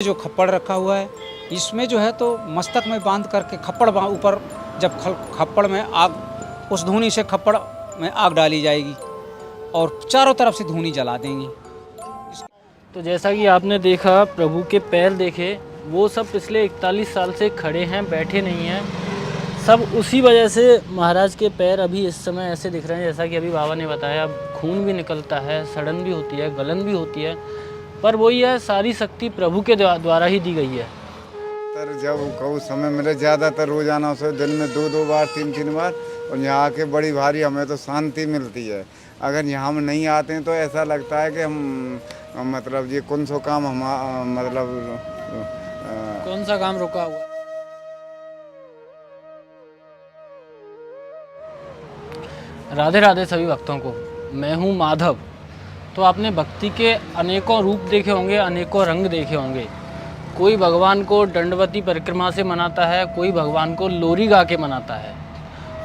जो खप्पड़ रखा हुआ है इसमें जो है तो मस्तक में बांध करके खप्पड़ ऊपर जब खप्पड़ में आग उस धूनी से खप्पड़ में आग डाली जाएगी और चारों तरफ से धूनी जला देंगी। तो जैसा कि आपने देखा, प्रभु के पैर देखे, वो सब पिछले 41 साल से खड़े हैं, बैठे नहीं हैं। सब उसी वजह से महाराज के पैर अभी इस समय ऐसे दिख रहे हैं जैसा कि अभी बाबा ने बताया। खून भी निकलता है, सड़न भी होती है, गलन भी होती है, पर वही है, सारी शक्ति प्रभु के द्वारा ही दी गई है। तर जब कहूँ समय मिले ज़्यादातर रोजाना उसे दिन में 2-2 बार 3-3 बार, और यहाँ आके बड़ी भारी हमें तो शांति मिलती है। अगर यहाँ हम नहीं आते हैं तो ऐसा लगता है कि हम मतलब ये कौन सा काम हम मतलब कौन सा काम रुका हुआ? राधे राधे सभी भक्तों को। मैं हूँ माधव। तो आपने भक्ति के अनेकों रूप देखे होंगे, अनेकों रंग देखे होंगे। कोई भगवान को दंडवती परिक्रमा से मनाता है, कोई भगवान को लोरी गा के मनाता है।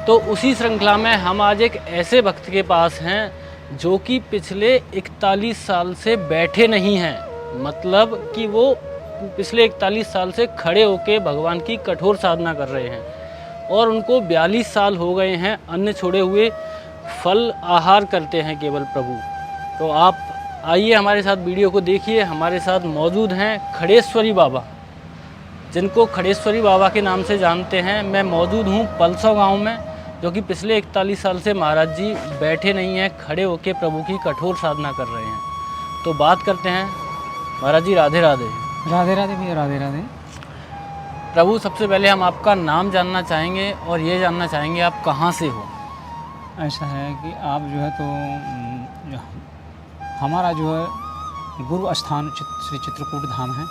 तो उसी श्रृंखला में हम आज एक ऐसे भक्त के पास हैं जो कि पिछले 41 साल से बैठे नहीं हैं। मतलब कि वो पिछले 41 साल से खड़े होकर भगवान की कठोर साधना कर रहे हैं और उनको 42 साल हो गए हैं अन्न छोड़े हुए, फल आहार करते हैं केवल प्रभु। तो आप आइए हमारे साथ वीडियो को देखिए। हमारे साथ मौजूद हैं खड़ेश्वरी बाबा, जिनको खड़ेश्वरी बाबा के नाम से जानते हैं। मैं मौजूद हूँ पलसौ गांव में, जो कि पिछले 41 साल से महाराज जी बैठे नहीं हैं, खड़े होकर प्रभु की कठोर साधना कर रहे हैं। तो बात करते हैं। महाराज जी राधे राधे। राधे राधे भैया, राधे राधे। प्रभु, सबसे पहले हम आपका नाम जानना चाहेंगे और ये जानना चाहेंगे आप कहाँ से हो। ऐसा है कि आप जो है तो हमारा जो है गुरु स्थान श्री चित्रकूट धाम है।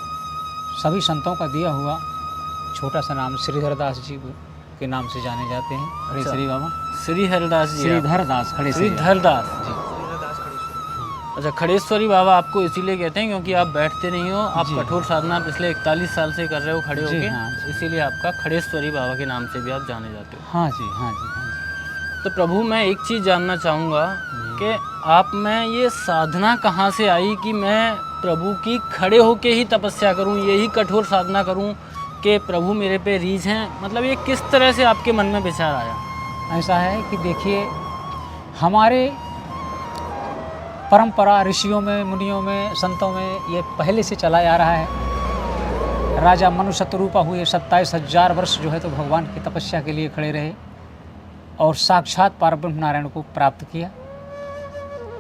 सभी संतों का दिया हुआ छोटा सा नाम श्रीधरदास जी के नाम से जाने जाते हैं। खड़ेश्वरी बाबा, श्रीधरदास जी। श्रीधरदास, श्रीधरदास जी। अच्छा, खड़ेश्वरी बाबा आपको इसीलिए कहते हैं क्योंकि आप बैठते नहीं हो, आप कठोर साधना पिछले 41 साल से कर रहे हो खड़े होके। हाँ, इसीलिए आपका खड़ेश्वरी बाबा के नाम से भी आप जाने जाते हो। हाँ जी, हाँ जी, हाँ जी। तो प्रभु, मैं एक चीज़ जानना चाहूँगा कि आप में ये साधना कहाँ से आई कि मैं प्रभु की खड़े होके ही तपस्या करूँ, यही कठोर साधना करूँ कि प्रभु मेरे पे रीझ हैं। मतलब ये किस तरह से आपके मन में विचार आया? ऐसा है कि देखिए, हमारे परंपरा ऋषियों में, मुनियों में, संतों में ये पहले से चला आ रहा है। राजा मनु शतरूपा हुए 27,000 वर्ष जो है तो भगवान की तपस्या के लिए खड़े रहे और साक्षात पारब्रह्म नारायण को प्राप्त किया।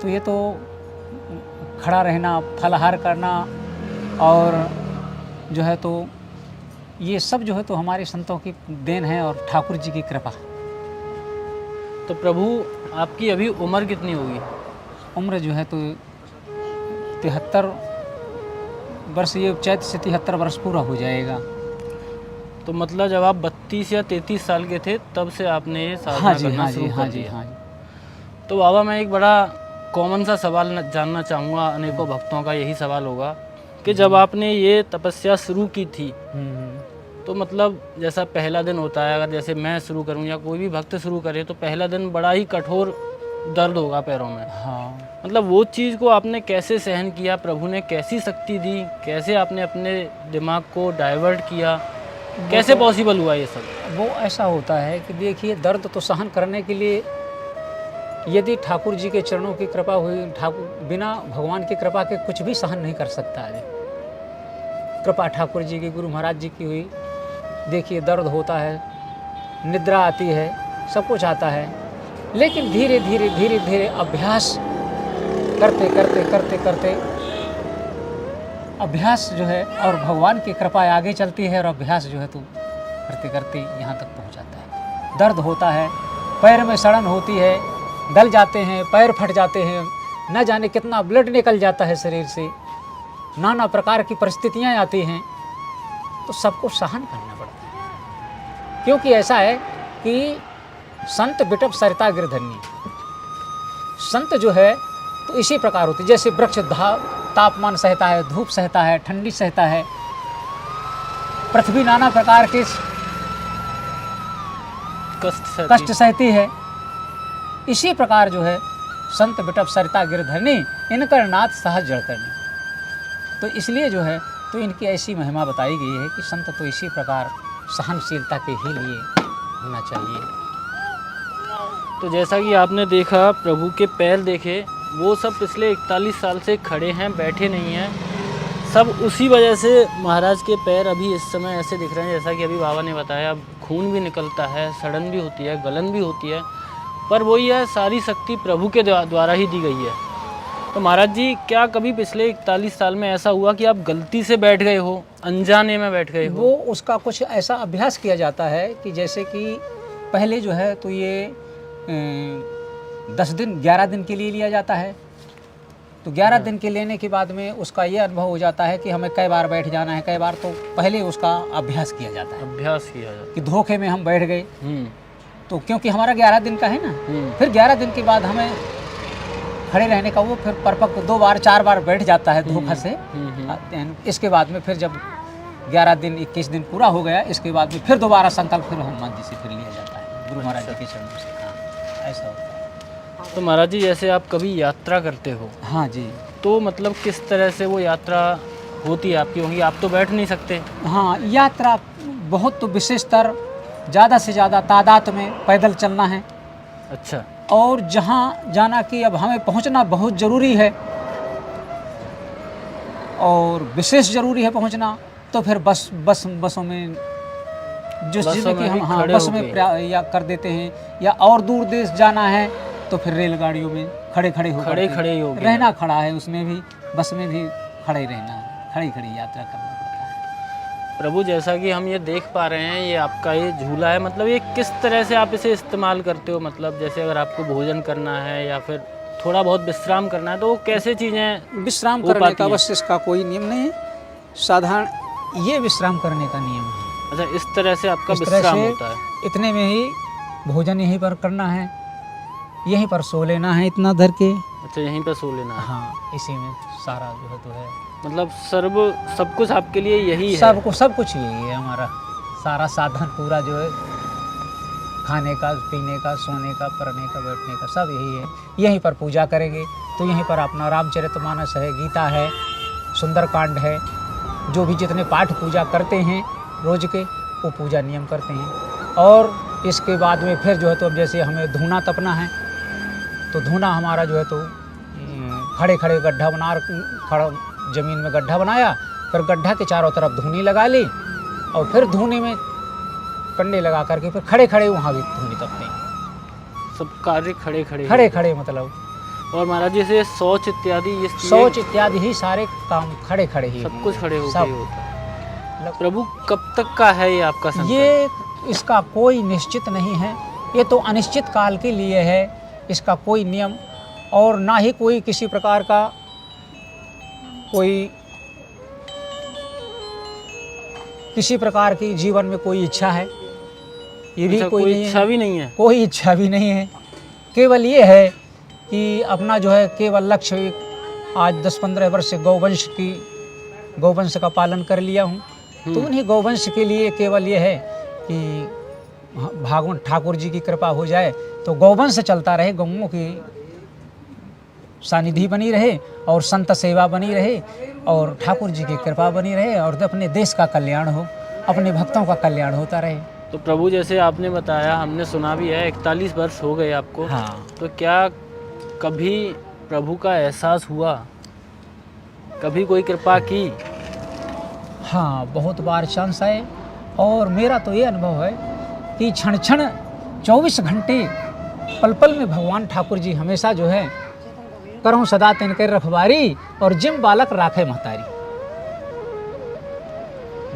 तो ये तो खड़ा रहना, फलाहार करना और जो है तो ये सब जो है तो हमारे संतों की देन है और ठाकुर जी की कृपा। तो प्रभु, आपकी अभी उम्र कितनी होगी? उम्र जो है तो 73 वर्ष, ये चैत्र से 73 वर्ष पूरा हो जाएगा। तो मतलब जब आप 32 या 33 साल के थे तब से आपने ये साधना करना शुरू कर दिया। हाँ जी। तो बाबा, मैं एक बड़ा कॉमन सा सवाल जानना चाहूँगा, अनेकों भक्तों का यही सवाल होगा कि जब आपने ये तपस्या शुरू की थी तो मतलब जैसा पहला दिन होता है, अगर जैसे मैं शुरू करूँ या कोई भी भक्त शुरू करे तो पहला दिन बड़ा ही कठोर दर्द होगा पैरों में। हाँ। मतलब वो चीज़ को आपने कैसे सहन किया? प्रभु ने कैसी शक्ति दी? कैसे आपने अपने दिमाग को डाइवर्ट किया? कैसे पॉसिबल हुआ ये सब? वो ऐसा होता है कि देखिए, दर्द तो सहन करने के लिए यदि ठाकुर जी के चरणों की कृपा हुई, ठाकुर बिना भगवान की कृपा के कुछ भी सहन नहीं कर सकता है। कृपा ठाकुर जी की, गुरु महाराज जी की हुई। देखिए, दर्द होता है, निद्रा आती है, सब कुछ आता है, लेकिन धीरे धीरे धीरे धीरे अभ्यास करते करते करते करते अभ्यास जो है और भगवान की कृपा आगे चलती है और अभ्यास जो है तो करते करते यहाँ तक पहुँच जाता है। दर्द होता है, पैर में सड़न होती है, गल जाते हैं, पैर फट जाते हैं, न जाने कितना ब्लड निकल जाता है शरीर से, नाना प्रकार की परिस्थितियाँ आती हैं, तो सबको सहन करना पड़ता है। क्योंकि ऐसा है कि संत बिटप सरिता गिरधरनी, संत जो है तो इसी प्रकार होती, जैसे वृक्ष तापमान सहता है, धूप सहता है, ठंडी सहता है, पृथ्वी नाना प्रकार के कष्ट सहती है। इसी प्रकार जो है संत बिटप सरिता गिरधरनी, इनकर नाथ सहज जड़तरनी। तो इसलिए जो है तो इनकी ऐसी महिमा बताई गई है कि संत तो इसी प्रकार सहनशीलता के ही लिए होना चाहिए। तो जैसा कि आपने देखा, प्रभु के पैर देखे, वो सब पिछले 41 साल से खड़े हैं, बैठे नहीं हैं। सब उसी वजह से महाराज के पैर अभी इस समय ऐसे दिख रहे हैं जैसा कि अभी बाबा ने बताया। अब खून भी निकलता है, सड़न भी होती है, गलन भी होती है, पर वही है, सारी शक्ति प्रभु के द्वारा ही दी गई है। तो महाराज जी, क्या कभी पिछले 41 साल में ऐसा हुआ कि आप गलती से बैठ गए हो, अनजाने में बैठ गए हो? वो उसका कुछ ऐसा अभ्यास किया जाता है कि जैसे कि पहले जो है तो ये 10 दिन 11 दिन के लिए लिया जाता है। तो 11 दिन के लेने के बाद में उसका ये अनुभव हो जाता है कि हमें कई बार बैठ जाना है, कई बार, तो पहले उसका अभ्यास किया जाता है। अभ्यास किया जाता कि धोखे में हम बैठ गए, है। तो क्योंकि हमारा 11 दिन का है ना, फिर 11 दिन के बाद हमें खड़े रहने का वो फिर परपक्व 2 बार 4 बार बैठ जाता है धोखा से। इसके बाद में फिर जब 11 दिन 21 दिन पूरा हो गया, इसके बाद में फिर दोबारा संकल्प फिर हनुमान जी से फिर लिया जाता है, गुरु महाराज जी के चरणों से। हाँ, ऐसा होता है। तो महाराज जी, जैसे आप कभी यात्रा करते हो, हाँ जी। तो मतलब किस तरह से वो यात्रा होती है आपकी? क्योंकि आप तो बैठ नहीं सकते। हाँ, यात्रा बहुत तो विशेषतर ज़्यादा से ज़्यादा तादाद में पैदल चलना है। अच्छा। और जहाँ जाना कि अब हमें पहुँचना बहुत ज़रूरी है और विशेष ज़रूरी है पहुँचना, तो फिर बसों में जिसमें कि हम हाँ बस में या कर देते हैं, या और दूर देश जाना है तो फिर रेलगाड़ियों में खड़े हो रहना, खड़ा है उसमें भी, बस में भी खड़े रहना, खड़ी यात्रा करना पड़ता है। प्रभु, जैसा कि हम ये देख पा रहे हैं, ये आपका ये झूला है, मतलब ये किस तरह से आप इसे इस्तेमाल करते हो? मतलब जैसे अगर आपको भोजन करना है या फिर थोड़ा बहुत विश्राम करना है, तो वो कैसे चीज़ें विश्राम करने का बस इसका कोई नियम नहीं है, साधारण ये विश्राम करने का नियम है। अच्छा, इस तरह से आपका विश्राम होता है? इतने में ही भोजन यहीं पर करना है, यहीं पर सो लेना है इतना धर के। अच्छा, यहीं पर सो लेना है? हाँ, इसी में सारा जो है तो है, मतलब सब कुछ आपके लिए यही है? सब कुछ यही है हमारा, सारा साधन पूरा जो है, खाने का, पीने का, सोने का, पढ़ने का, बैठने का, सब यही है। यहीं पर पूजा करेंगे तो यहीं पर अपना रामचरितमानस है, गीता है, सुंदरकांड है, जो भी जितने पाठ पूजा करते हैं रोज के, वो पूजा नियम करते हैं। और इसके बाद में फिर जो है तो अब जैसे हमें धूना तपना है, तो धूना हमारा जो है तो खड़े गड्ढा खड़ा ज़मीन में गड्ढा बनाया, फिर गड्ढा के चारों तरफ धूनी लगा ली, और फिर धूने में कंडे लगा करके फिर खड़े वहाँ भी धूनी तपते हैं। सब कार्य खड़े मतलब। और महाराज जी से शौच इत्यादि ही सारे काम खड़े ही, सब कुछ खड़े होकर होता है। प्रभु, कब तक का है ये आपका संकल्प? ये इसका कोई निश्चित नहीं है, ये तो अनिश्चित काल के लिए है, इसका कोई नियम और ना ही कोई किसी प्रकार का किसी प्रकार की जीवन में कोई इच्छा है, ये भी कोई इच्छा भी नहीं है? कोई इच्छा भी नहीं है। केवल ये है कि अपना जो है केवल लक्ष्य, आज 10-15 वर्ष से गौवंश का पालन कर लिया हूँ, तो उन्हीं गौवंश के लिए केवल ये है कि भगवान ठाकुर जी की कृपा हो जाए तो गौवंश चलता रहे, गौओं की सानिधि बनी रहे और संत सेवा बनी रहे और ठाकुर जी की कृपा बनी रहे और अपने देश का कल्याण हो, अपने भक्तों का कल्याण होता रहे। तो प्रभु, जैसे आपने बताया, हमने सुना भी है 41 वर्ष हो गए आपको। हाँ। तो क्या कभी प्रभु का एहसास हुआ, कभी कोई कृपा की? हाँ, बहुत बार चांस आए, और मेरा तो ये अनुभव है कि क्षण 24 घंटे पल में भगवान ठाकुर जी हमेशा जो है करहूँ सदा तिनकर रखवारी और जिम बालक राखे महतारी।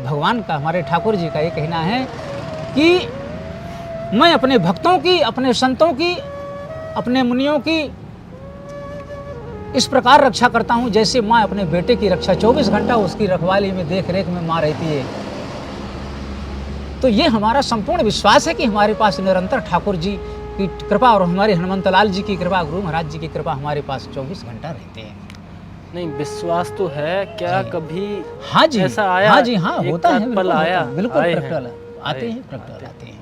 भगवान का, हमारे ठाकुर जी का ये कहना है कि मैं अपने भक्तों की, अपने संतों की, अपने मुनियों की इस प्रकार रक्षा करता हूँ जैसे माँ अपने बेटे की रक्षा 24 घंटा उसकी रखवाली में, देख रेख में माँ रहती है। तो ये हमारा संपूर्ण विश्वास है कि हमारे पास निरंतर ठाकुर जी की कृपा और हमारे हनुमंतलाल जी की कृपा, गुरु महाराज जी की कृपा हमारे पास 24 घंटा रहते हैं। नहीं, विश्वास तो है। क्या कभी हाँ जी, ऐसा आया? हाँ जी, हाँ, होता है, पल आया, बिल्कुल प्रकट आते हैं।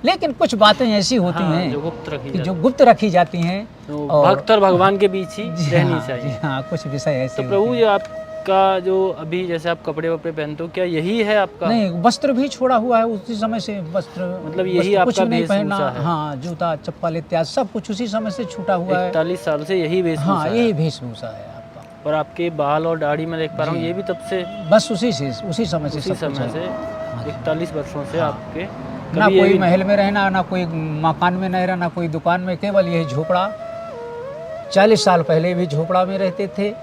लेकिन कुछ बातें ऐसी होती हैं जो गुप्त रखी जाती हैं, भक्त और भगवान के बीच ही रहनी चाहिए। हाँ, कुछ विषय ऐसे। तो प्रभु, ये आप इसका जो अभी जैसे आप कपड़े वपड़े पहनते हो, क्या यही है आपका? नहीं, वस्त्र भी छोड़ा हुआ है उसी समय से। वस्त्र मतलब यही वस्त्र कुछ आपका नहीं पहनना, वेशभूषा है? हाँ, जूता चप्पल इत्यादि सब कुछ उसी समय से छूटा हुआ है। 41 साल से यही वेशभूषा हाँ, है? यही वेशभूषा है आपका। और आपके बाल और दाढ़ी मैं देख पा रहा हूँ, जी। ये भी तब से बस उसी से, उसी समय से उसी सब कुछ समय है। से 41 वर्षों से हाँ। आपके ना कभी ये कोई भी- महल में रहना, ना कोई मकान में नहीं रहना, कोई दुकान में, केवल यही झोपड़ा। 40 साल पहले भी झोपड़ा में रहते थे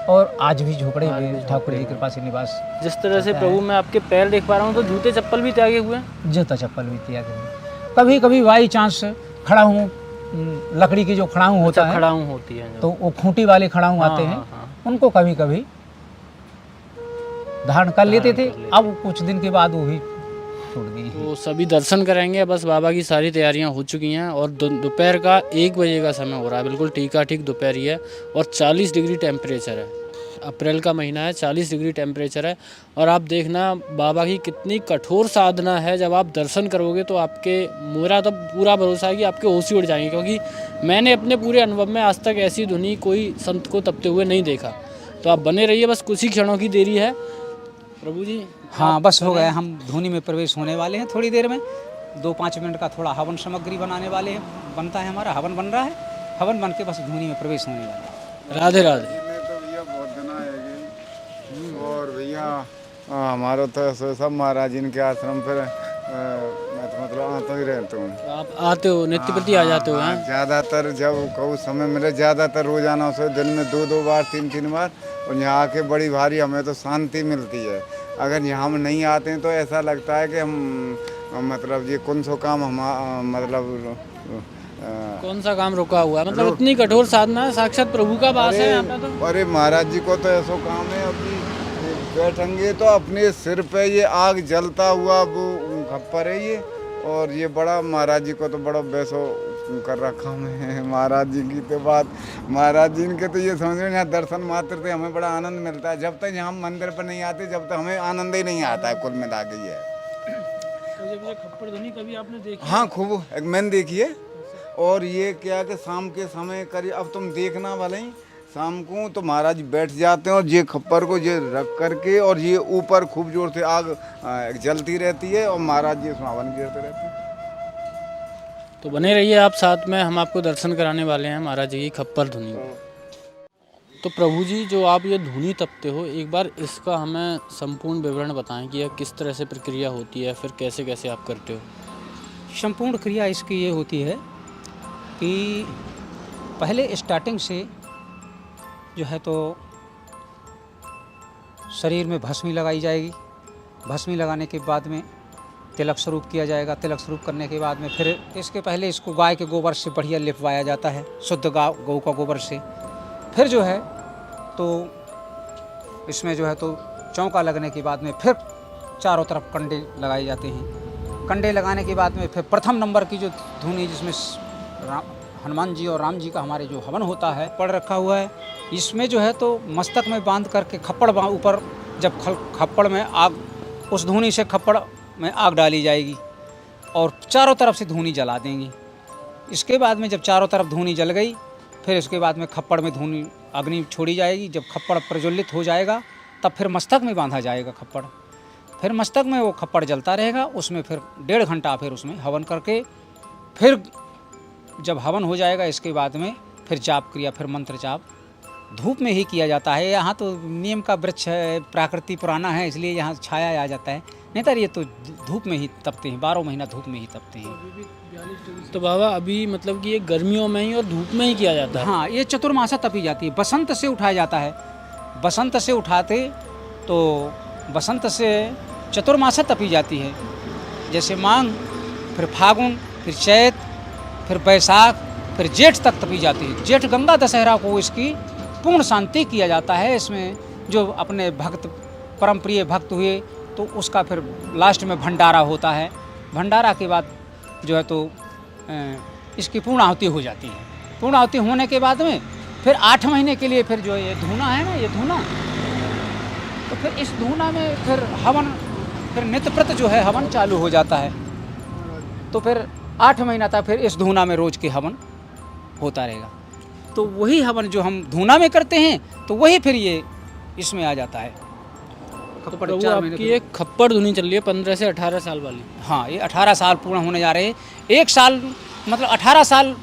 और आज भी झोपड़े आज भी में ठाकुर झोपड़े जी में। कृपा से निवास। जिस तरह से चलता प्रभु है। मैं आपके पैर देख पा रहा हूँ, तो जूते चप्पल भी त्यागे हुए हैं? जूता चप्पल भी त्याग दिए। कभी कभी बाई चांस खड़ा हूँ, लकड़ी की जो खड़ाऊँ होता है, खड़ाऊँ होती है जो। तो वो खूंटी वाले खड़ाऊँ हाँ, आते हैं, हाँ, हाँ। उनको कभी कभी धारण कर लेते थे। कर लेते। अब कुछ दिन के बाद वो भी छूट गई हैं। तो सभी दर्शन करेंगे, बस बाबा की सारी तैयारियां हो चुकी हैं और दोपहर का 1 बजे का समय हो रहा है, बिल्कुल टीका ठीक दोपहर ही है और 40 डिग्री टेम्परेचर है। अप्रैल का महीना है, 40 डिग्री टेम्परेचर है और आप देखना बाबा की कितनी कठोर साधना है। जब आप दर्शन करोगे तो आपके, मेरा तो पूरा भरोसा है कि आपके होश ही उड़ जाएंगे, क्योंकि मैंने अपने पूरे अनुभव में आज तक ऐसी धुनी कोई संत को तपते हुए नहीं देखा। तो आप बने रहिए, बस कुछ ही क्षणों की देरी है। प्रभु जी, हाँ, बस हो गया, हम धुनी में प्रवेश होने वाले हैं थोड़ी देर में। 2-5 मिनट का थोड़ा हवन सामग्री बनाने वाले हैं, बनता है, हमारा हवन बन रहा है। हवन बन के बस धुनी में प्रवेश होने वाले हैं। राधे राधे। इसमें तो भैया बहुत दिन आएगी। और भैया हमारा तो ऐसा सब महाराज जी के आश्रम पर मैं तो मतलब आता ही रहता हूँ। आप आते हो, नित्य प्रति आ जाते हो? हाँ, हैं? ज़्यादातर जब कहूँ समय मिले, ज़्यादातर रोजाना उसे दिन में 2-2 बार 3-3 बार। और यहाँ आके बड़ी भारी हमें तो शांति मिलती है। अगर यहाँ हम नहीं आते हैं तो ऐसा लगता है कि हम मतलब ये कौन सो काम हम मतलब कौन सा काम रुका हुआ है? मतलब इतनी कठोर साधना है, साक्षात प्रभु का वास है यहाँ पे तो। अरे महाराज जी को तो ऐसा काम है, अभी बैठेंगे तो अपने सिर पे ये आग जलता हुआ वो खप्पर है ये। और ये बड़ा महाराज जी को तो बड़ा वैसो कर रखा है। महाराज जी की तो बात, महाराज जी के तो ये समझ में, यहाँ दर्शन मात्र से हमें बड़ा आनंद मिलता है। जब तक यहाँ मंदिर पर नहीं आते, जब तक हमें आनंद ही नहीं आता है, कुल मिला के ये। तो जब ये खप्पर ध्वनि कभी आपने देखी? हाँ, खूब एक मैंने देखी है। और ये क्या कि शाम के समय करीब, अब तुम देखना भले ही शाम को तो महाराज बैठ जाते हैं और ये खप्पर को ये रख करके और ये ऊपर खूब जोर से आग जलती रहती है और महाराज जी उसमें हवन गिरते रहते हैं। तो बने रहिए आप साथ में, हम आपको दर्शन कराने वाले हैं महाराज जी की खप्पर धुनी। तो प्रभु जी, जो आप ये धुनी तपते हो, एक बार इसका हमें संपूर्ण विवरण बताएं कि यह किस तरह से प्रक्रिया होती है, फिर कैसे कैसे आप करते हो? संपूर्ण क्रिया इसकी ये होती है कि पहले स्टार्टिंग से जो है तो शरीर में भस्मी लगाई जाएगी। भस्मी लगाने के बाद में तिलक स्वरूप किया जाएगा। तिलक स्वरूप करने के बाद में फिर इसके पहले इसको गाय के गोबर से बढ़िया लिपवाया जाता है, शुद्ध गौ का गोबर से। फिर जो है तो इसमें जो है तो चौका लगने के बाद में फिर चारों तरफ कंडे लगाए जाते हैं। कंडे लगाने के बाद में फिर प्रथम नंबर की जो धुनी, जिसमें हनुमान जी और राम जी का हमारे जो हवन होता है पड़ रखा हुआ है, इसमें जो है तो मस्तक में बांध करके खप्पड़ ऊपर, जब खप्पड़ में आग, उस धुनी से खप्पड़ में आग डाली जाएगी और चारों तरफ से धुनी जला देंगी। इसके बाद में जब चारों तरफ धुनी जल गई, फिर इसके बाद में खप्पड़ में धुनी अग्नि छोड़ी जाएगी। जब खप्पड़ प्रज्वलित हो जाएगा तब फिर मस्तक में बांधा जाएगा खप्पड़। फिर मस्तक में वो खप्पड़ जलता रहेगा, उसमें फिर 1.5 घंटा फिर उसमें हवन करके, फिर जब हवन हो जाएगा इसके बाद में फिर जाप क्रिया, फिर मंत्र जाप धूप में ही किया जाता है। यहाँ तो नीम का वृक्ष है, प्रकृति पुराना है, इसलिए यहाँ छाया आ जाता है। नहीं तो ये तो धूप में ही तपते हैं, 12 महीना धूप में ही तपते हैं। तो बाबा अभी मतलब कि ये गर्मियों में ही और धूप में ही किया जाता है? हाँ, ये चतुर्मासा तपी जाती है। बसंत से उठाया जाता है, बसंत से उठाते तो बसंत से चतुर्मासा तपी जाती है। जैसे माघ, फिर फागुन, फिर चैत, फिर बैसाख, फिर जेठ तक तपी जाती है। जेठ गंगा दशहरा को इसकी पूर्ण शांति किया जाता है। इसमें जो अपने भक्त, परम प्रिय भक्त हुए तो उसका फिर लास्ट में भंडारा होता है। भंडारा के बाद जो है तो इसकी पूर्णाहुति हो जाती है। पूर्णाहुति होने के बाद में फिर 8 महीने के लिए फिर जो ये धूना है ना, ये धूना, तो फिर इस धूना में फिर हवन, फिर नित्यप्रत जो है हवन चालू हो जाता है। तो फिर 8 महीना तक फिर इस धूना में रोज के हवन होता रहेगा। तो वही हवन जो हम धूना में करते हैं तो वही फिर ये इसमें आ जाता है। तो खप्पड़ प्रभु 4 महीने आपकी एक खप्पड़ धुनी चल रही है 15 से 18 साल वाली। हाँ, ये 18 साल पूर्ण होने जा रहे हैं। 1 साल मतलब 18 साल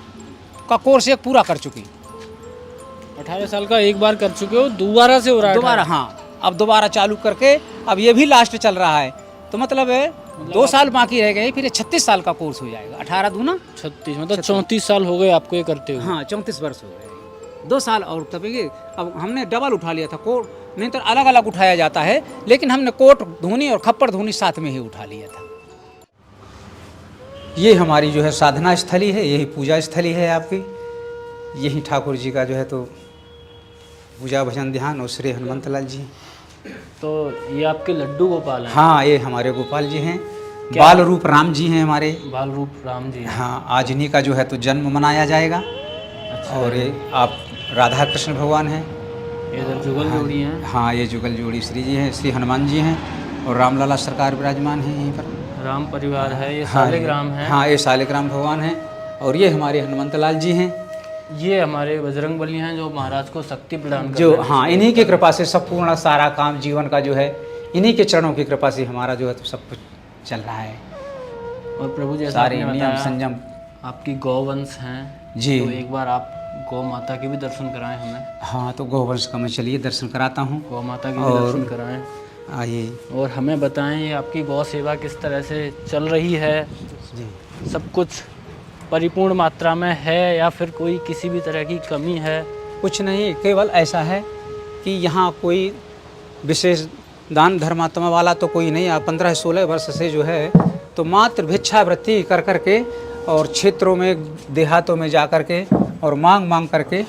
का कोर्स एक पूरा कर चुकी। 18 साल का एक बार कर चुके हो, दोबारा से हो रहा है दोबारा, हाँ, अब दोबारा चालू करके अब ये भी लास्ट चल रहा है। तो मतलब 2 साल बाकी रह गए, फिर ये 36 साल का कोर्स हो जाएगा। 18 दूना 36 मतलब 34 साल हो गए आपको ये करते हुए। हाँ, 34 वर्ष हो गए। 2 साल और तबेंगे। अब हमने डबल उठा लिया था कोट, नहीं तो अलग अलग उठाया जाता है, लेकिन हमने कोट धुनी और खप्पड़ धुनी साथ में ही उठा लिया था। ये हमारी जो है साधना स्थली है, यही पूजा स्थली है आपकी। यही ठाकुर जी का जो है तो पूजा भजन ध्यान और श्री हनुमंत लाल जी। तो ये आपके लड्डू गोपाल हैं। हाँ, ये हमारे गोपाल जी हैं। बाल रूप राम जी हैं हमारे। बाल रूप राम जी हैं। हाँ, आज इन्हीं का जो है तो जन्म मनाया जाएगा। अच्छा। और ये आप राधा कृष्ण भगवान हैं। ये इधर जुगल जोड़ी हैं। हाँ, ये जुगल जोड़ी श्री जी हैं, श्री हनुमान जी हैं और रामलाला सरकार विराजमान हैं यहीं पर। राम परिवार है, ये हाँ, सालिग्राम है। हाँ, ये सालिग्राम भगवान हैं और ये हमारे हनुमंत लाल जी हैं ये हमारे बजरंग बली हैं जो महाराज को शक्ति प्रदान कर जो, रहे हैं। हाँ, इन्हीं की कृपा से सब पूर्ण सारा काम जीवन का जो है इन्हीं के चरणों की कृपा से हमारा जो है तो सब कुछ चल रहा है। और प्रभु जैसा सारे आपने नियम बताया, संयम आपकी गौवंश हैं जी। तो एक बार आप गौ माता के भी दर्शन कराएं हमें। हाँ, तो गौवंश का मैं चलिए दर्शन कराता हूँ। गौ माता के भी और- दर्शन कराएं आइए और हमें बताएं ये आपकी गौ सेवा किस तरह से चल रही है। जी। सब कुछ परिपूर्ण मात्रा में है या फिर कोई किसी भी तरह की कमी है? कुछ नहीं, केवल ऐसा है कि यहाँ कोई विशेष दान धर्मात्मा वाला तो कोई नहीं। आप 15-16 वर्ष से जो है तो मात्र भिक्षावृत्ति कर करके और क्षेत्रों में देहातों में जा कर के और मांग करके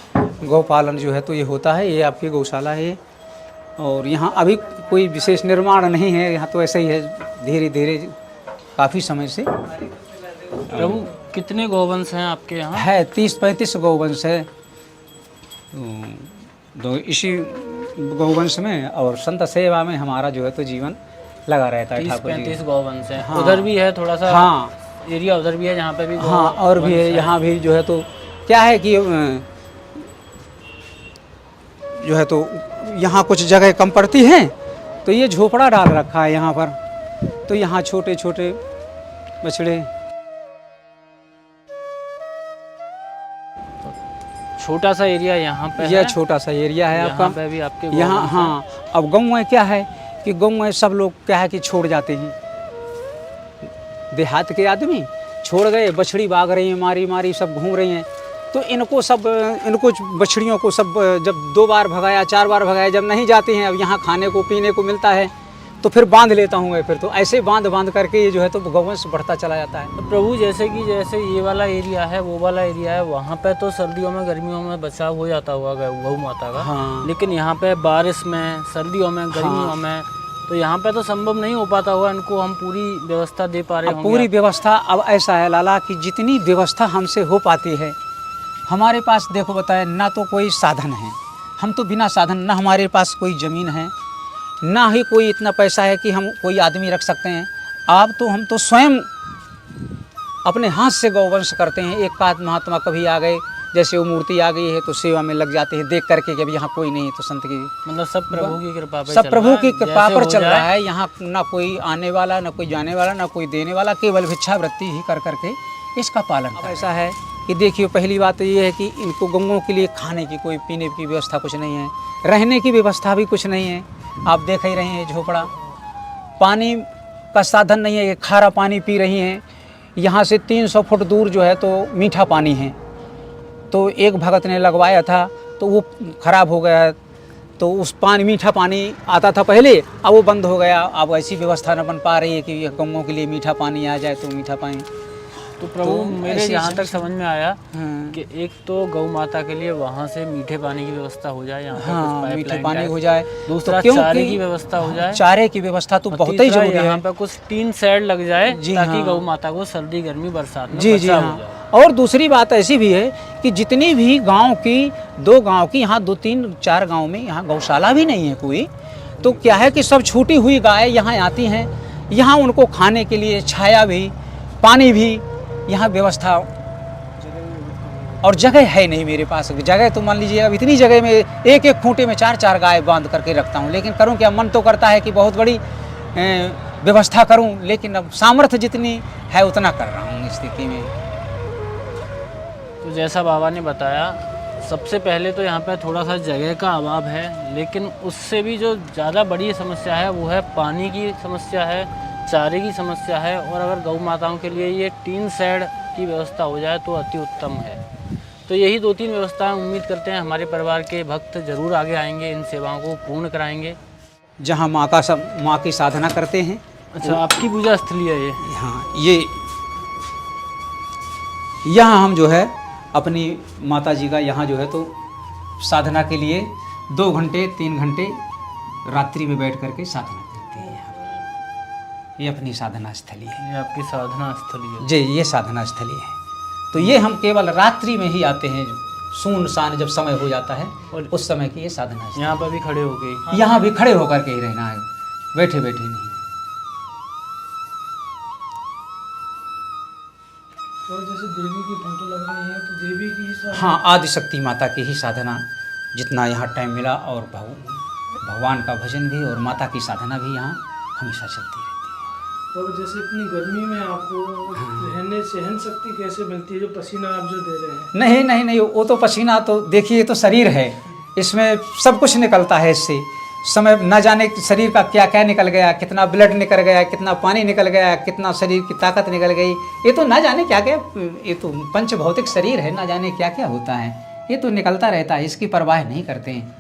गौपालन जो है तो ये होता है। ये आपकी गौशाला है और यहाँ अभी कोई विशेष निर्माण नहीं है। यहाँ तो ऐसे ही है, धीरे धीरे काफ़ी समय से प्रभु कितने गौवंश हैं आपके यहाँ? है। 30-35 गौवंश है। तो इसी गौवंश में और संत सेवा में हमारा जो है तो जीवन लगा रहता है। ठाकुर जी 30-35 गौवंश हैं। हाँ। उधर भी है थोड़ा सा हाँ, एरिया, उधर भी है जहाँ पे भी हाँ, और भी है यहाँ भी जो है तो क्या है कि जो है तो यहाँ कुछ जगह कम पड़ती हैं तो ये झोपड़ा डाल रखा है यहाँ पर। तो यहाँ छोटे छोटे बछड़े। छोटा सा एरिया यहाँ पे यह है। छोटा सा एरिया है यहाँ आपका। पे भी आपके यहाँ, गौवंश हैं। हाँ, अब गाँव में क्या है कि गाँव में सब लोग क्या है कि छोड़ जाते हैं। देहात के आदमी छोड़ गए, बछड़ी भाग रही हैं, मारी मारी सब घूम रही हैं। तो इनको बछड़ियों को सब जब 2 बार भगाया 4 बार भगाया, जब नहीं जाती हैं, अब यहाँ खाने को पीने को मिलता है तो फिर बांध लेता हूँ मैं। फिर तो ऐसे बांध करके ये जो है तो गौवंश बढ़ता चला जाता है। तो प्रभु जैसे ये वाला एरिया है, वो वाला एरिया है, वहाँ पे तो सर्दियों में गर्मियों में बचाव हो जाता हुआ गौ माता का। हाँ। लेकिन यहाँ पे बारिश में, सर्दियों में, गर्मियों में तो यहाँ पे तो संभव नहीं हो पाता हुआ। इनको हम पूरी व्यवस्था दे पा रहे अब होंगे पूरी आप। व्यवस्था अब ऐसा है लाला कि जितनी व्यवस्था हमसे हो पाती है, हमारे पास देखो बताए ना तो कोई साधन है। हम तो बिना साधन, ना हमारे पास कोई ज़मीन है, ना ही कोई इतना पैसा है कि हम कोई आदमी रख सकते हैं। आप तो हम तो स्वयं अपने हाथ से गौवंश करते हैं। एक आध महात्मा कभी आ गए, जैसे वो मूर्ति आ गई है तो सेवा में लग जाते हैं, देख करके कि अब यहाँ कोई नहीं है तो संत की मतलब सब प्रभु की कृपा पे सब चल प्रभु रहा है। की कृपा जैसे पर हो चल जाए। रहा है। यहाँ ना कोई आने वाला, ना कोई जाने वाला, ना कोई देने वाला, केवल भिक्षावृत्ति ही कर करके इसका पालन। अब ऐसा है कि देखिए, पहली बात तो ये है कि इनको गौओं के लिए खाने की, कोई पीने की व्यवस्था कुछ नहीं है, रहने की व्यवस्था भी कुछ नहीं है। आप देख ही रहे हैं झोपड़ा, पानी का साधन नहीं है, ये खारा पानी पी रही हैं। यहाँ से 300 फुट दूर जो है तो मीठा पानी है। तो एक भगत ने लगवाया था तो वो ख़राब हो गया, तो उस मीठा पानी आता था पहले, अब वो बंद हो गया। अब ऐसी व्यवस्था न बन पा रही है कि गौओं के लिए मीठा पानी आ जाए तो मीठा पानी। तो प्रभु मेरे ऐसी यहाँ तक समझ में आया हाँ, कि एक तो गौ माता के लिए वहाँ से मीठे पानी की व्यवस्था हो जाए, यहाँ पे कुछ हाँ, पाइपलाइन मीठे पानी टाइप। हो जाए। दूसरा तो क्योंकि चारे की व्यवस्था हो जाए। चारे की व्यवस्था तो और बहुत ही तीसरा जरूरी यहाँ है। पे कुछ टीन शेड लग जाए जी ताकि हाँ। गौ माता को सर्दी गर्मी बरसात में जी जी बचाव हो हाँ। जाए। और दूसरी बात ऐसी भी है कि जितनी भी गांव की, 2 गांव की, यहाँ 2-3-4 गांव में यहाँ गौशाला भी नहीं है कोई। तो क्या है कि सब छूटी हुई गाय यहाँ आती हैं, यहाँ उनको खाने के लिए छाया भी, पानी भी, यहाँ व्यवस्था और जगह है नहीं मेरे पास। जगह तो मान लीजिए अब इतनी जगह में एक एक खूंटे में 4-4 गाय बांध करके रखता हूँ, लेकिन करूँ क्या, मन तो करता है कि बहुत बड़ी व्यवस्था करूँ, लेकिन अब सामर्थ्य जितनी है उतना कर रहा हूँ इस स्थिति में। तो जैसा बाबा ने बताया, सबसे पहले तो यहाँ पे थोड़ा सा जगह का अभाव है, लेकिन उससे भी जो ज़्यादा बड़ी समस्या है वो है पानी की समस्या है, चारे की समस्या है, और अगर गौ माताओं के लिए ये टीन शेड की व्यवस्था हो जाए तो अति उत्तम है। तो यही 2-3 व्यवस्थाएं उम्मीद करते हैं हमारे परिवार के भक्त जरूर आगे आएंगे, इन सेवाओं को पूर्ण कराएंगे। जहाँ माँ की साधना करते हैं। अच्छा, आपकी पूजा स्थली है ये? हाँ, ये यहाँ हम जो है अपनी माता जी का यहाँ जो है तो साधना के लिए 2 घंटे 3 घंटे रात्रि में बैठ करके साधना करते हैं यहाँ पर। ये अपनी साधना स्थली है। ये आपकी साधना स्थली है जी, ये साधना स्थली है। तो ये हम केवल रात्रि में ही आते हैं, सुनसान जब समय हो जाता है और उस समय की ये साधना स्थली। यहाँ पर भी खड़े हो गए? यहाँ भी खड़े होकर के ही रहना है, बैठे बैठे नहीं। और जैसे देवी की फोटो लग रही है तो देवी की ही साधना? हाँ, आदिशक्ति माता की ही साधना जितना यहाँ टाइम मिला, और भगवान का भजन भी और माता की साधना भी यहाँ हमेशा चलती रहती है। और जैसे इतनी गर्मी में आपको रहने सहन शक्ति कैसे मिलती है, जो पसीना आप जो दे रहे हैं? नहीं नहीं नहीं, वो तो पसीना तो देखिए, तो शरीर है, इसमें सब कुछ निकलता है इससे। समय न जाने शरीर का क्या क्या निकल गया, कितना ब्लड निकल गया, कितना पानी निकल गया, कितना शरीर की ताकत निकल गई, ये तो न जाने क्या क्या, ये तो पंच भौतिक शरीर है, न जाने क्या क्या होता है, ये तो निकलता रहता है, इसकी परवाह नहीं करते हैं।